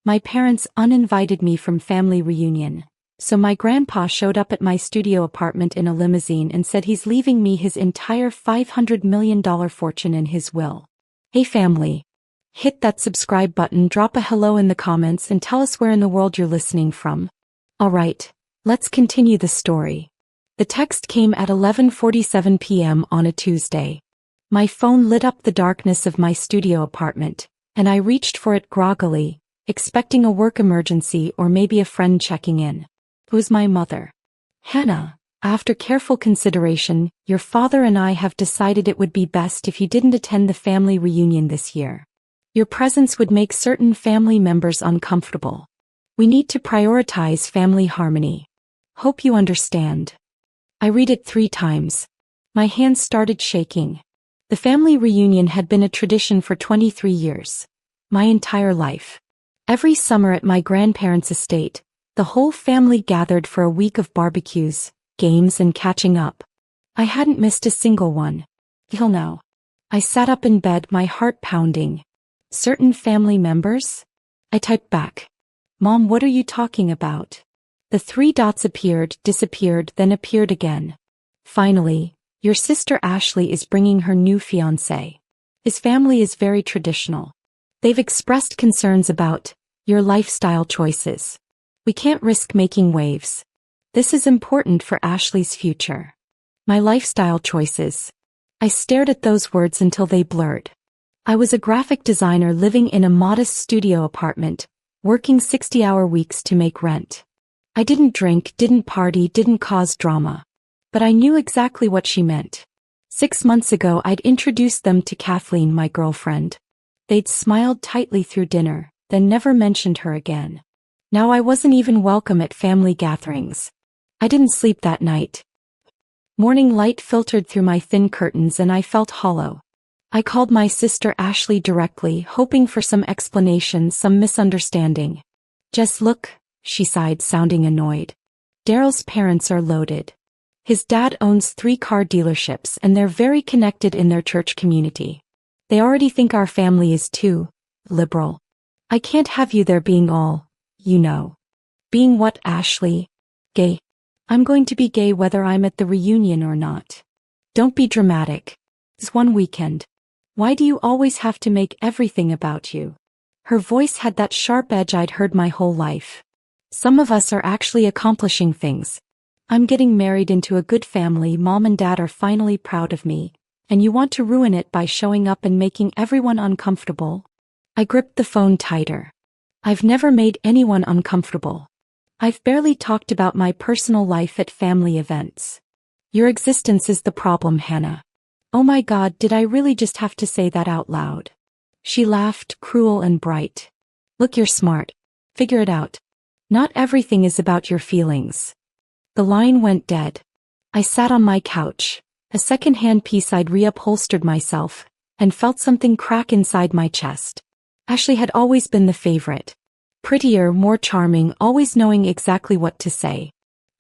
My parents uninvited me from family reunion, so my grandpa showed up at my studio apartment in a limousine and said he's leaving me his entire $500 million fortune in his will. Hey family. Hit that subscribe button, drop a hello in the comments and tell us where in the world you're listening from. Alright, let's continue the story. The text came at 11:47 p.m. on a Tuesday. My phone lit up the darkness of my studio apartment, and I reached for it groggily, expecting a work emergency or maybe a friend checking in. It was my mother. Hannah, after careful consideration, your father and I have decided it would be best if you didn't attend the family reunion this year. Your presence would make certain family members uncomfortable. We need to prioritize family harmony. Hope you understand. I read it 3 times. My hands started shaking. The family reunion had been a tradition for 23 years. My entire life. Every summer at my grandparents' estate, the whole family gathered for a week of barbecues, games and catching up. I hadn't missed a single one. Till now. I sat up in bed, my heart pounding. Certain family members? I typed back. Mom, what are you talking about? The 3 dots appeared, disappeared, then appeared again. Finally, your sister Ashley is bringing her new fiancé. His family is very traditional. They've expressed concerns about your lifestyle choices. We can't risk making waves. This is important for Ashley's future. My lifestyle choices. I stared at those words until they blurred. I was a graphic designer living in a modest studio apartment, working 60-hour weeks to make rent. I didn't drink, didn't party, didn't cause drama. But I knew exactly what she meant. 6 months ago I'd introduced them to Kathleen, my girlfriend. They'd smiled tightly through dinner, then never mentioned her again. Now I wasn't even welcome at family gatherings. I didn't sleep that night. Morning light filtered through my thin curtains and I felt hollow. I called my sister Ashley directly, hoping for some explanation, some misunderstanding. Just look, she sighed, sounding annoyed. Daryl's parents are loaded. His dad owns 3 car dealerships and they're very connected in their church community. They already think our family is too liberal. I can't have you there being all, you know. Being what, Ashley? Gay. I'm going to be gay whether I'm at the reunion or not. Don't be dramatic. It's one weekend. Why do you always have to make everything about you? Her voice had that sharp edge I'd heard my whole life. Some of us are actually accomplishing things. I'm getting married into a good family, Mom and Dad are finally proud of me, and you want to ruin it by showing up and making everyone uncomfortable? I gripped the phone tighter. I've never made anyone uncomfortable. I've barely talked about my personal life at family events. Your existence is the problem, Hannah. Oh my God, did I really just have to say that out loud? She laughed, cruel and bright. Look, you're smart. Figure it out. Not everything is about your feelings. The line went dead. I sat on my couch, a second-hand piece I'd reupholstered myself, and felt something crack inside my chest. Ashley had always been the favorite. Prettier, more charming, always knowing exactly what to say.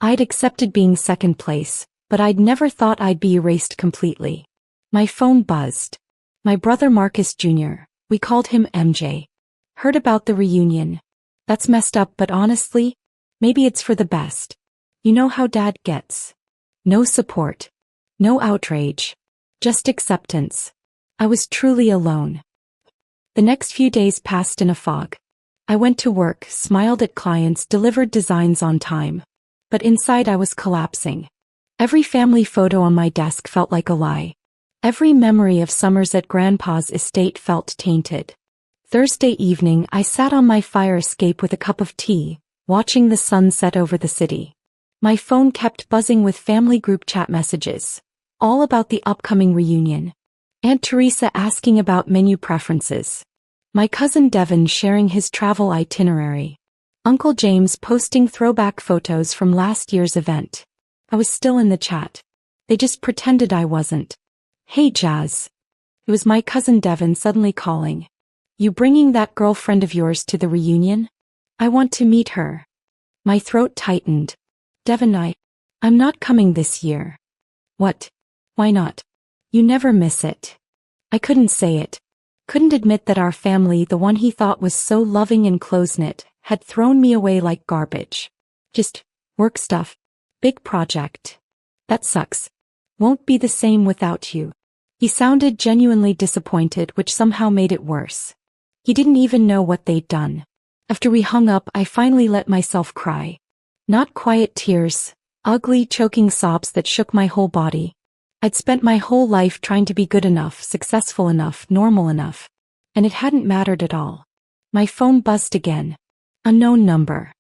I'd accepted being second place, but I'd never thought I'd be erased completely. My phone buzzed. My brother Marcus Jr., we called him MJ. Heard about the reunion. That's messed up, but honestly, maybe it's for the best. You know how Dad gets. No support. No outrage. Just acceptance. I was truly alone. The next few days passed in a fog. I went to work, smiled at clients, delivered designs on time. But inside I was collapsing. Every family photo on my desk felt like a lie. Every memory of summers at Grandpa's estate felt tainted. Thursday evening I sat on my fire escape with a cup of tea, watching the sun set over the city. My phone kept buzzing with family group chat messages, all about the upcoming reunion. Aunt Teresa asking about menu preferences. My cousin Devin sharing his travel itinerary. Uncle James posting throwback photos from last year's event. I was still in the chat. They just pretended I wasn't. Hey Jazz. It was my cousin Devin suddenly calling. You bringing that girlfriend of yours to the reunion? I want to meet her. My throat tightened. Devin, I'm not coming this year. What? Why not? You never miss it. I couldn't say it. Couldn't admit that our family, the one he thought was so loving and close-knit, had thrown me away like garbage. Just work stuff. Big project. That sucks. Won't be the same without you. He sounded genuinely disappointed, which somehow made it worse. He didn't even know what they'd done. After we hung up, I finally let myself cry. Not quiet tears, ugly, choking sobs that shook my whole body. I'd spent my whole life trying to be good enough, successful enough, normal enough. And it hadn't mattered at all. My phone buzzed again. Unknown number.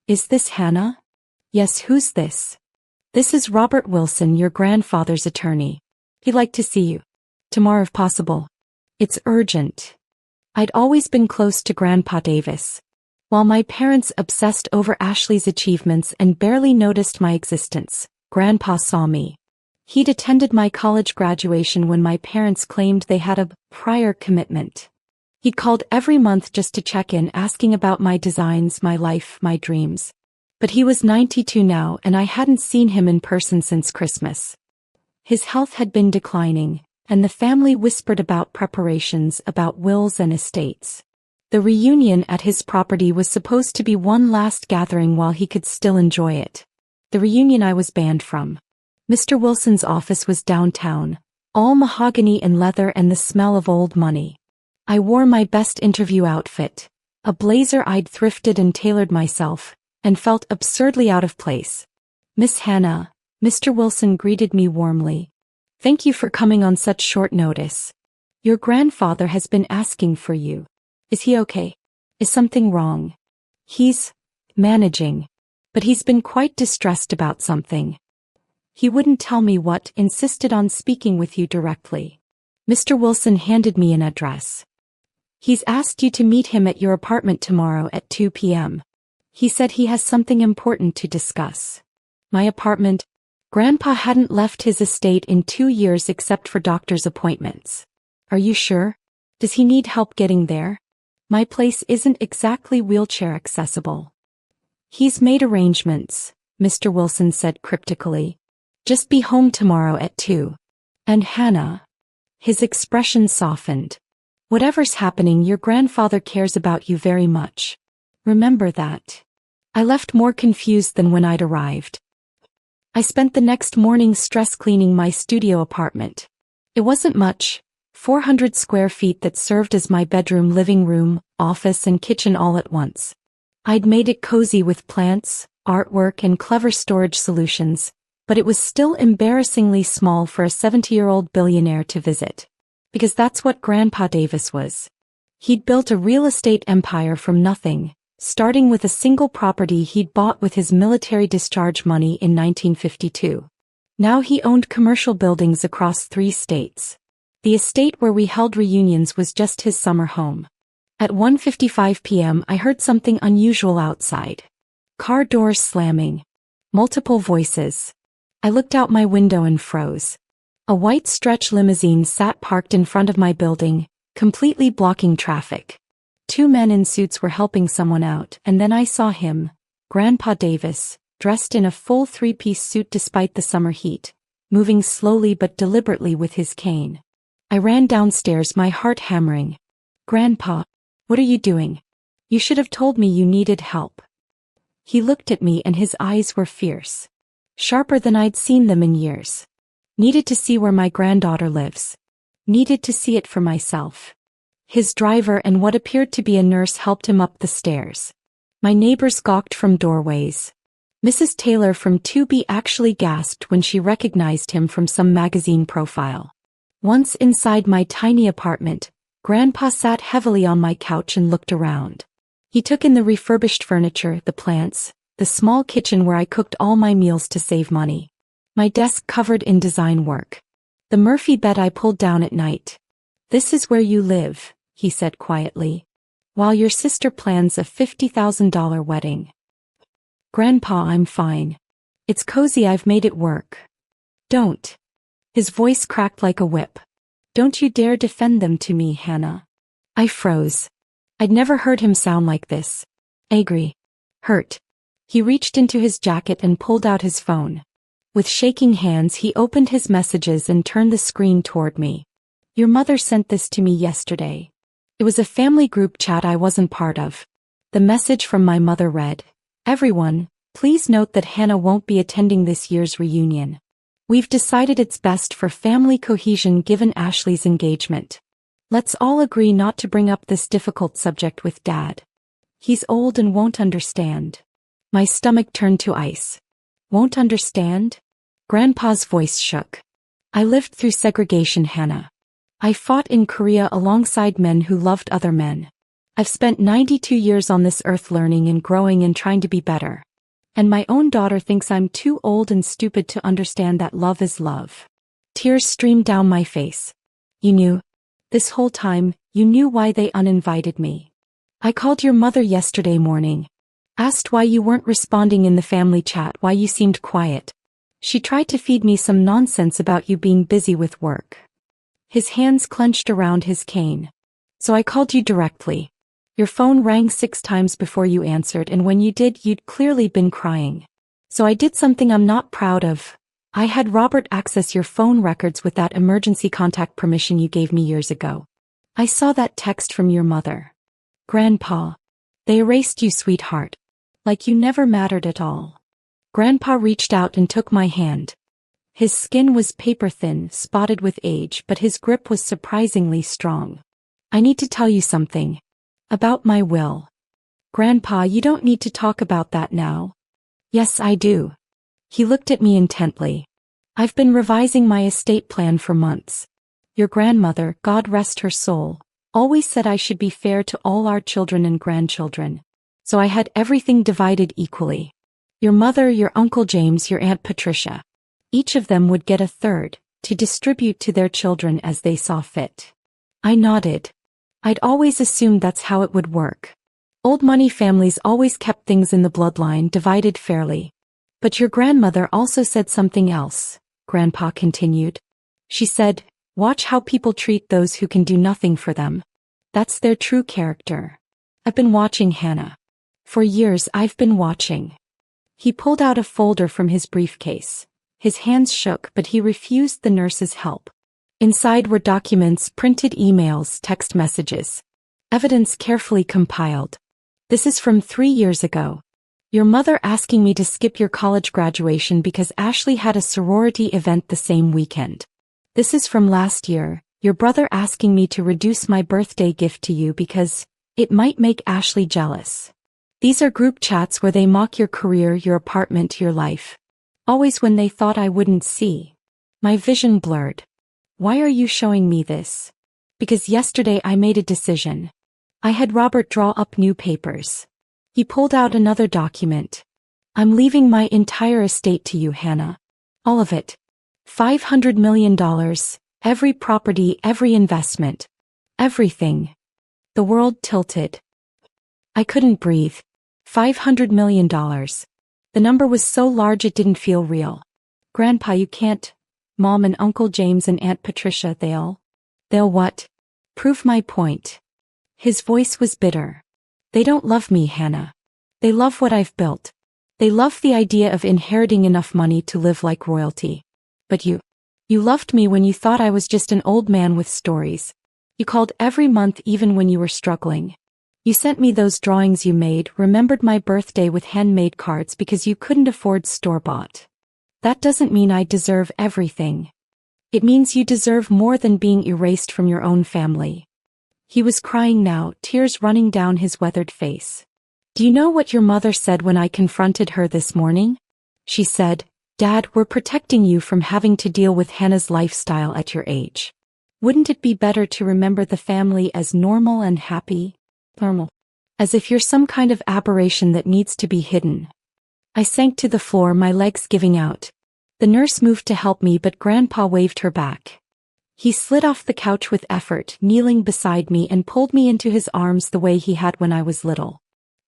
Is this Hannah? Yes, who's this? This is Robert Wilson, your grandfather's attorney. He'd like to see you. Tomorrow if possible. It's urgent. I'd always been close to Grandpa Davis. While my parents obsessed over Ashley's achievements and barely noticed my existence, Grandpa saw me. He'd attended my college graduation when my parents claimed they had a prior commitment. He'd called every month just to check in, asking about my designs, my life, my dreams. But he was 92 now, and I hadn't seen him in person since Christmas. His health had been declining, and the family whispered about preparations, about wills and estates. The reunion at his property was supposed to be one last gathering while he could still enjoy it. The reunion I was banned from. Mr. Wilson's office was downtown, all mahogany and leather and the smell of old money. I wore my best interview outfit, a blazer I'd thrifted and tailored myself, and felt absurdly out of place. Miss Hannah, Mr. Wilson greeted me warmly. Thank you for coming on such short notice. Your grandfather has been asking for you. Is he okay? Is something wrong? He's managing, but he's been quite distressed about something. He wouldn't tell me what, insisted on speaking with you directly. Mr. Wilson handed me an address. He's asked you to meet him at your apartment tomorrow at 2 p.m. He said he has something important to discuss. My apartment? Grandpa hadn't left his estate in 2 years except for doctor's appointments. Are you sure? Does he need help getting there? My place isn't exactly wheelchair accessible. He's made arrangements, Mr. Wilson said cryptically. Just be home tomorrow at 2. And Hannah. His expression softened. Whatever's happening, your grandfather cares about you very much. Remember that. I left more confused than when I'd arrived. I spent the next morning stress cleaning my studio apartment. It wasn't much, 400 square feet that served as my bedroom, living room, office and kitchen all at once. I'd made it cozy with plants, artwork and clever storage solutions, but it was still embarrassingly small for a 70-year-old billionaire to visit. Because that's what Grandpa Davis was. He'd built a real estate empire from nothing, starting with a single property he'd bought with his military discharge money in 1952. Now he owned commercial buildings across 3 states. The estate where we held reunions was just his summer home. At 1:55 p.m. I heard something unusual outside. Car doors slamming. Multiple voices. I looked out my window and froze. A white stretch limousine sat parked in front of my building, completely blocking traffic. 2 men in suits were helping someone out, and then I saw him, Grandpa Davis, dressed in a full 3-piece suit despite the summer heat, moving slowly but deliberately with his cane. I ran downstairs, my heart hammering. Grandpa, what are you doing? You should have told me you needed help. He looked at me and his eyes were fierce. Sharper than I'd seen them in years. Needed to see where my granddaughter lives. Needed to see it for myself. His driver and what appeared to be a nurse helped him up the stairs. My neighbors gawked from doorways. Mrs. Taylor from 2B actually gasped when she recognized him from some magazine profile. Once inside my tiny apartment, Grandpa sat heavily on my couch and looked around. He took in the refurbished furniture, the plants, the small kitchen where I cooked all my meals to save money. My desk covered in design work. The Murphy bed I pulled down at night. This is where you live, he said quietly, while your sister plans a $50,000 wedding. Grandpa, I'm fine. It's cozy, I've made it work. Don't. His voice cracked like a whip. Don't you dare defend them to me, Hannah. I froze. I'd never heard him sound like this. Angry. Hurt. He reached into his jacket and pulled out his phone. With shaking hands he opened his messages and turned the screen toward me. Your mother sent this to me yesterday. It was a family group chat I wasn't part of. The message from my mother read, "Everyone, please note that Hannah won't be attending this year's reunion. We've decided it's best for family cohesion given Ashley's engagement. Let's all agree not to bring up this difficult subject with Dad. He's old and won't understand." My stomach turned to ice. Won't understand? Grandpa's voice shook. I lived through segregation, Hannah. I fought in Korea alongside men who loved other men. I've spent 92 years on this earth learning and growing and trying to be better. And my own daughter thinks I'm too old and stupid to understand that love is love. Tears streamed down my face. You knew. This whole time, you knew why they uninvited me. I called your mother yesterday morning. Asked why you weren't responding in the family chat, why you seemed quiet. She tried to feed me some nonsense about you being busy with work. His hands clenched around his cane. So I called you directly. Your phone rang 6 times before you answered, and when you did, you'd clearly been crying. So I did something I'm not proud of. I had Robert access your phone records with that emergency contact permission you gave me years ago. I saw that text from your mother. Grandpa. They erased you, sweetheart. Like you never mattered at all. Grandpa reached out and took my hand. His skin was paper-thin, spotted with age, but his grip was surprisingly strong. I need to tell you something. About my will. Grandpa, you don't need to talk about that now. Yes, I do. He looked at me intently. I've been revising my estate plan for months. Your grandmother, God rest her soul, always said I should be fair to all our children and grandchildren. So I had everything divided equally. Your mother, your Uncle James, your Aunt Patricia. Each of them would get a third, to distribute to their children as they saw fit. I nodded. I'd always assumed that's how it would work. Old money families always kept things in the bloodline divided fairly. But your grandmother also said something else, Grandpa continued. She said, watch how people treat those who can do nothing for them. That's their true character. I've been watching, Hannah. For years I've been watching. He pulled out a folder from his briefcase. His hands shook, but he refused the nurse's help. Inside were documents, printed emails, text messages. Evidence carefully compiled. This is from 3 years ago. Your mother asking me to skip your college graduation because Ashley had a sorority event the same weekend. This is from last year. Your brother asking me to reduce my birthday gift to you because it might make Ashley jealous. These are group chats where they mock your career, your apartment, your life. Always when they thought I wouldn't see. My vision blurred. Why are you showing me this? Because yesterday I made a decision. I had Robert draw up new papers. He pulled out another document. I'm leaving my entire estate to you, Hannah. All of it. $500 million, every property, every investment. Everything. The world tilted. I couldn't breathe. $500 million. The number was so large it didn't feel real. Grandpa, you can't. Mom and Uncle James and Aunt Patricia, they'll what? Prove my point. His voice was bitter. They don't love me, Hannah. They love what I've built. They love the idea of inheriting enough money to live like royalty. But you loved me when you thought I was just an old man with stories. You called every month even when you were struggling. You sent me those drawings you made, remembered my birthday with handmade cards because you couldn't afford store-bought. That doesn't mean I deserve everything. It means you deserve more than being erased from your own family. He was crying now, tears running down his weathered face. Do you know what your mother said when I confronted her this morning? She said, Dad, we're protecting you from having to deal with Hannah's lifestyle at your age. Wouldn't it be better to remember the family as normal and happy? Normal. As if you're some kind of aberration that needs to be hidden. I sank to the floor, my legs giving out. The nurse moved to help me, but Grandpa waved her back. He slid off the couch with effort, kneeling beside me and pulled me into his arms the way he had when I was little.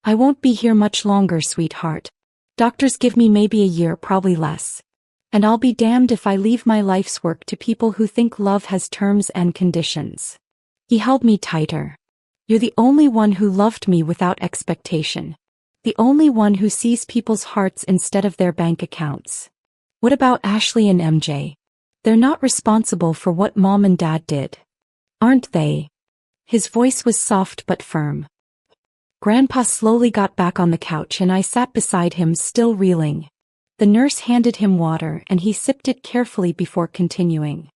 I won't be here much longer, sweetheart. Doctors give me maybe a year, probably less. And I'll be damned if I leave my life's work to people who think love has terms and conditions. He held me tighter. You're the only one who loved me without expectation. The only one who sees people's hearts instead of their bank accounts. What about Ashley and MJ? They're not responsible for what Mom and Dad did. Aren't they? His voice was soft but firm. Grandpa slowly got back on the couch and I sat beside him, still reeling. The nurse handed him water and he sipped it carefully before continuing.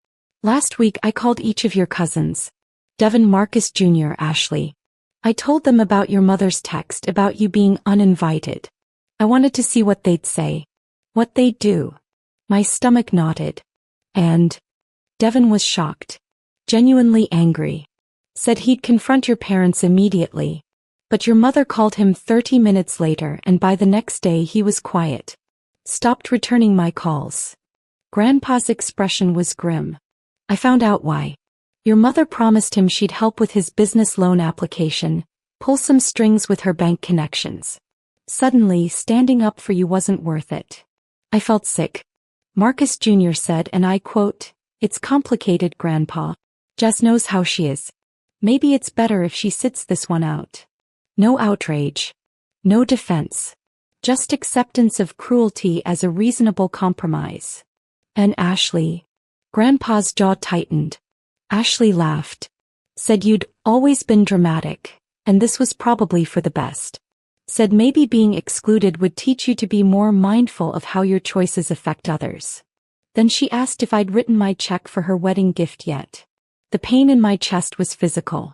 Last week I called each of your cousins. Devin, Marcus Jr., Ashley. I told them about your mother's text about you being uninvited. I wanted to see what they'd say. What they'd do. My stomach knotted. And Devin was shocked. Genuinely angry. Said he'd confront your parents immediately. But your mother called him 30 minutes later and by the next day he was quiet. Stopped returning my calls. Grandpa's expression was grim. I found out why. Your mother promised him she'd help with his business loan application, pull some strings with her bank connections. Suddenly, standing up for you wasn't worth it. I felt sick. Marcus Jr. said, and I quote, "It's complicated, Grandpa. Jess knows how she is. Maybe it's better if she sits this one out." No outrage. No defense. Just acceptance of cruelty as a reasonable compromise. And Ashley. Grandpa's jaw tightened. Ashley laughed. Said you'd always been dramatic, and this was probably for the best. Said maybe being excluded would teach you to be more mindful of how your choices affect others. Then she asked if I'd written my check for her wedding gift yet. The pain in my chest was physical.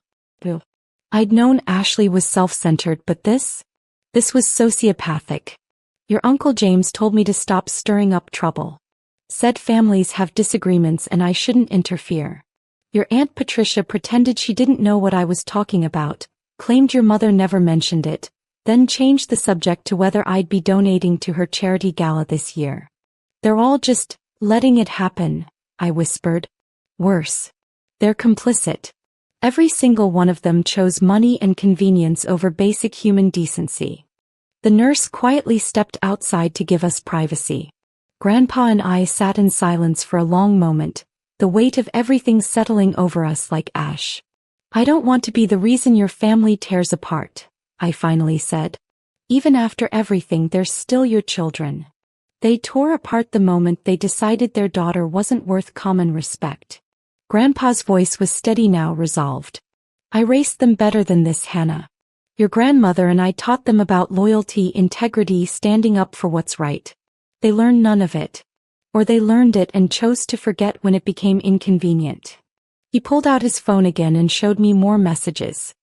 I'd known Ashley was self-centered, but this was sociopathic. Your Uncle James told me to stop stirring up trouble. Said families have disagreements and I shouldn't interfere. Your Aunt Patricia pretended she didn't know what I was talking about, claimed your mother never mentioned it, then changed the subject to whether I'd be donating to her charity gala this year. They're all just letting it happen, I whispered. Worse. They're complicit. Every single one of them chose money and convenience over basic human decency. The nurse quietly stepped outside to give us privacy. Grandpa and I sat in silence for a long moment, the weight of everything settling over us like ash. I don't want to be the reason your family tears apart, I finally said. Even after everything, they're still your children. They tore apart the moment they decided their daughter wasn't worth common respect. Grandpa's voice was steady now, resolved. I raised them better than this, Hannah. Your grandmother and I taught them about loyalty, integrity, standing up for what's right. They learned none of it. Or they learned it and chose to forget when it became inconvenient. He pulled out his phone again and showed me more messages.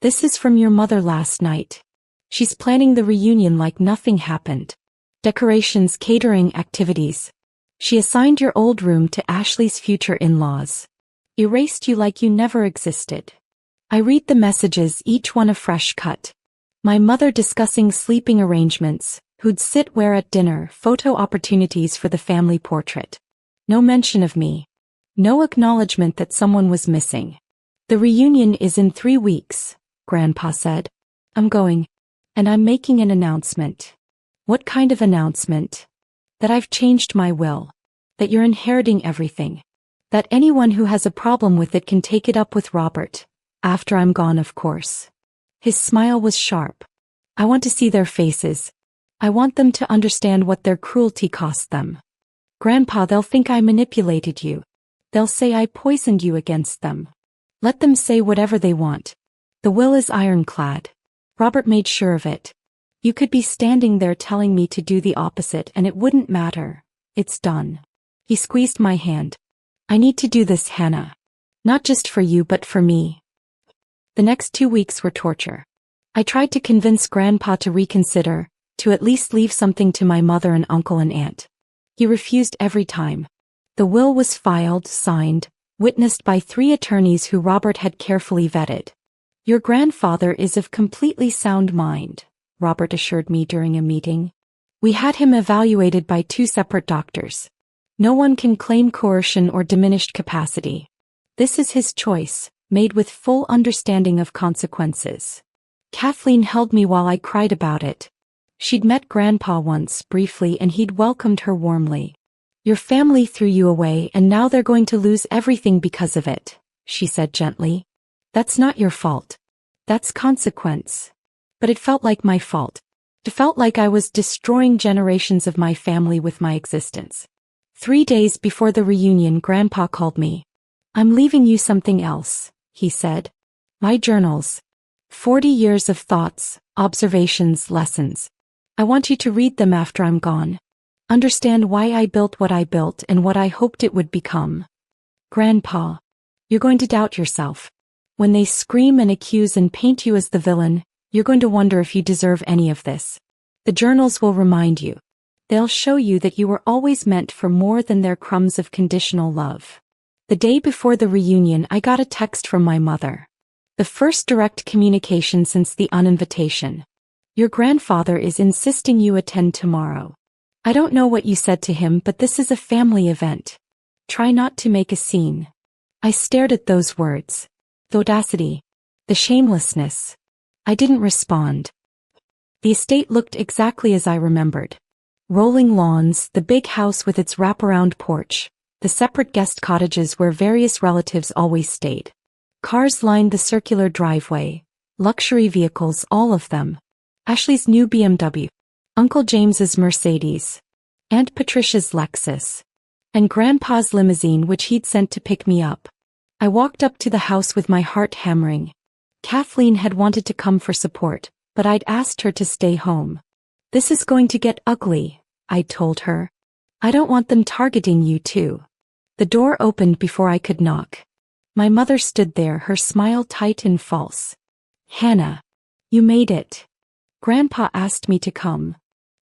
This is from your mother last night. She's planning the reunion like nothing happened. Decorations, catering, activities. She assigned your old room to Ashley's future in-laws. Erased you like you never existed. I read the messages, each one a fresh cut. My mother discussing sleeping arrangements, who'd sit where at dinner, photo opportunities for the family portrait. No mention of me. No acknowledgement that someone was missing. The reunion is in 3 weeks, Grandpa said. I'm going. And I'm making an announcement. What kind of announcement? That I've changed my will. That you're inheriting everything. That anyone who has a problem with it can take it up with Robert. After I'm gone, of course. His smile was sharp. I want to see their faces. I want them to understand what their cruelty cost them. Grandpa, they'll think I manipulated you. They'll say I poisoned you against them. Let them say whatever they want. The will is ironclad. Robert made sure of it. You could be standing there telling me to do the opposite and it wouldn't matter. It's done. He squeezed my hand. I need to do this, Hannah. Not just for you but for me. The next 2 weeks were torture. I tried to convince Grandpa to reconsider, to at least leave something to my mother and uncle and aunt. He refused every time. The will was filed, signed, witnessed by 3 attorneys who Robert had carefully vetted. Your grandfather is of completely sound mind, Robert assured me during a meeting. We had him evaluated by 2 separate doctors. No one can claim coercion or diminished capacity. This is his choice, made with full understanding of consequences. Kathleen held me while I cried about it. She'd met Grandpa once, briefly, and he'd welcomed her warmly. Your family threw you away and now they're going to lose everything because of it, she said gently. That's not your fault. That's consequence. But it felt like my fault. It felt like I was destroying generations of my family with my existence. 3 days before the reunion, Grandpa called me. I'm leaving you something else, he said. My journals. 40 years of thoughts, observations, lessons. I want you to read them after I'm gone. Understand why I built what I built and what I hoped it would become. Grandpa. You're going to doubt yourself. When they scream and accuse and paint you as the villain, you're going to wonder if you deserve any of this. The journals will remind you. They'll show you that you were always meant for more than their crumbs of conditional love. The day before the reunion, I got a text from my mother. The first direct communication since the uninvitation. Your grandfather is insisting you attend tomorrow. I don't know what you said to him, but this is a family event. Try not to make a scene. I stared at those words. The audacity. The shamelessness. I didn't respond. The estate looked exactly as I remembered. Rolling lawns, the big house with its wraparound porch, the separate guest cottages where various relatives always stayed. Cars lined the circular driveway, luxury vehicles, all of them. Ashley's new BMW, Uncle James's Mercedes, Aunt Patricia's Lexus, and Grandpa's limousine which he'd sent to pick me up. I walked up to the house with my heart hammering. Kathleen had wanted to come for support, but I'd asked her to stay home. This is going to get ugly, I told her. I don't want them targeting you too. The door opened before I could knock. My mother stood there, her smile tight and false. Hannah, you made it. Grandpa asked me to come.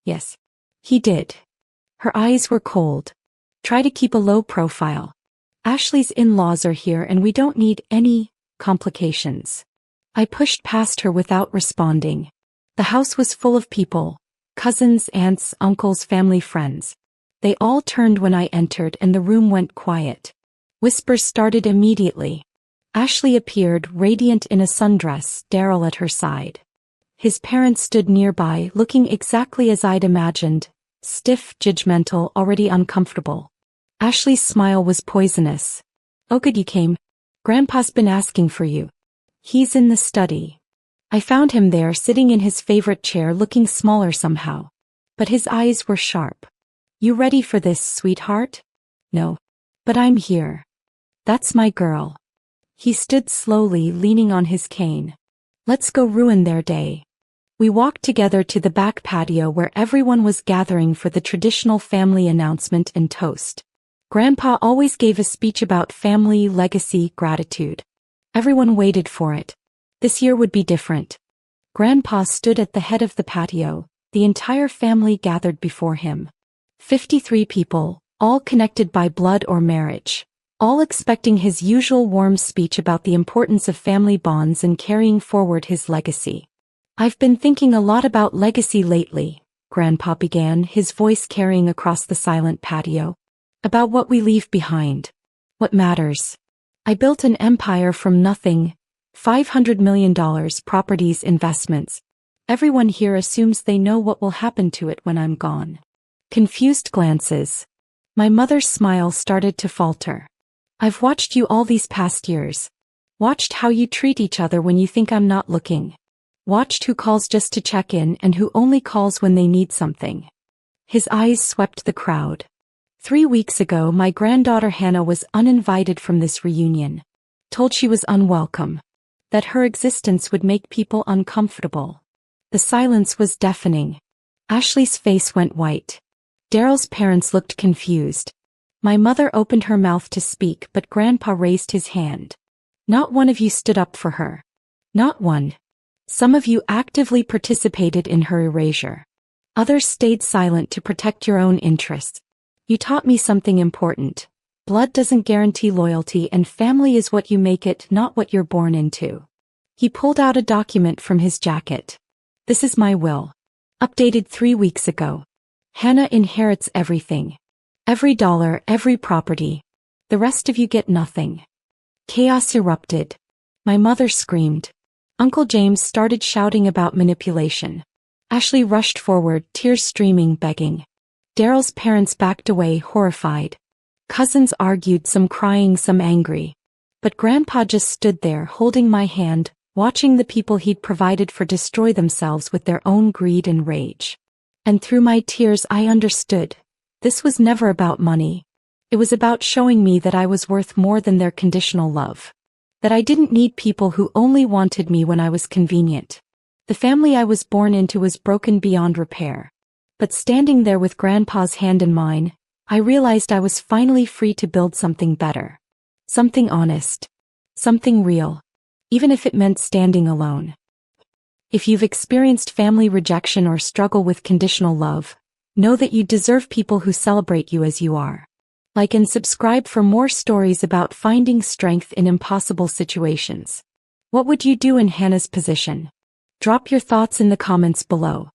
Yes, he did. Her eyes were cold. Try to keep a low profile. Ashley's in-laws are here and we don't need any complications. I pushed past her without responding. The house was full of people. Cousins, aunts, uncles, family, friends. They all turned when I entered and the room went quiet. Whispers started immediately. Ashley appeared, radiant in a sundress, Daryl at her side. His parents stood nearby, looking exactly as I'd imagined, stiff, judgmental, already uncomfortable. Ashley's smile was poisonous. Oh, good you came. Grandpa's been asking for you. He's in the study. I found him there, sitting in his favorite chair, looking smaller somehow. But his eyes were sharp. You ready for this, sweetheart? No. But I'm here. That's my girl. He stood slowly, leaning on his cane. Let's go ruin their day. We walked together to the back patio where everyone was gathering for the traditional family announcement and toast. Grandpa always gave a speech about family, legacy, gratitude. Everyone waited for it. This year would be different. Grandpa stood at the head of the patio, the entire family gathered before him. 53 people, all connected by blood or marriage, all expecting his usual warm speech about the importance of family bonds and carrying forward his legacy. I've been thinking a lot about legacy lately, Grandpa began, his voice carrying across the silent patio. About what we leave behind. What matters. I built an empire from nothing. $500 million, properties, investments. Everyone here assumes they know what will happen to it when I'm gone. Confused glances. My mother's smile started to falter. I've watched you all these past years. Watched how you treat each other when you think I'm not looking. Watched who calls just to check in and who only calls when they need something. His eyes swept the crowd. 3 weeks ago, my granddaughter Hannah was uninvited from this reunion. Told she was unwelcome. That her existence would make people uncomfortable. The silence was deafening. Ashley's face went white. Daryl's parents looked confused. My mother opened her mouth to speak, but Grandpa raised his hand. Not one of you stood up for her. Not one. Some of you actively participated in her erasure. Others stayed silent to protect your own interests. You taught me something important. Blood doesn't guarantee loyalty, and family is what you make it, not what you're born into. He pulled out a document from his jacket. This is my will. Updated 3 weeks ago. Hannah inherits everything. Every dollar, every property. The rest of you get nothing. Chaos erupted. My mother screamed. Uncle James started shouting about manipulation. Ashley rushed forward, tears streaming, begging. Daryl's parents backed away, horrified. Cousins argued, some crying, some angry. But Grandpa just stood there, holding my hand, watching the people he'd provided for destroy themselves with their own greed and rage. And through my tears I understood. This was never about money. It was about showing me that I was worth more than their conditional love. That I didn't need people who only wanted me when I was convenient. The family I was born into was broken beyond repair. But standing there with Grandpa's hand in mine, I realized I was finally free to build something better. Something honest. Something real. Even if it meant standing alone. If you've experienced family rejection or struggle with conditional love, know that you deserve people who celebrate you as you are. Like and subscribe for more stories about finding strength in impossible situations. What would you do in Hannah's position? Drop your thoughts in the comments below.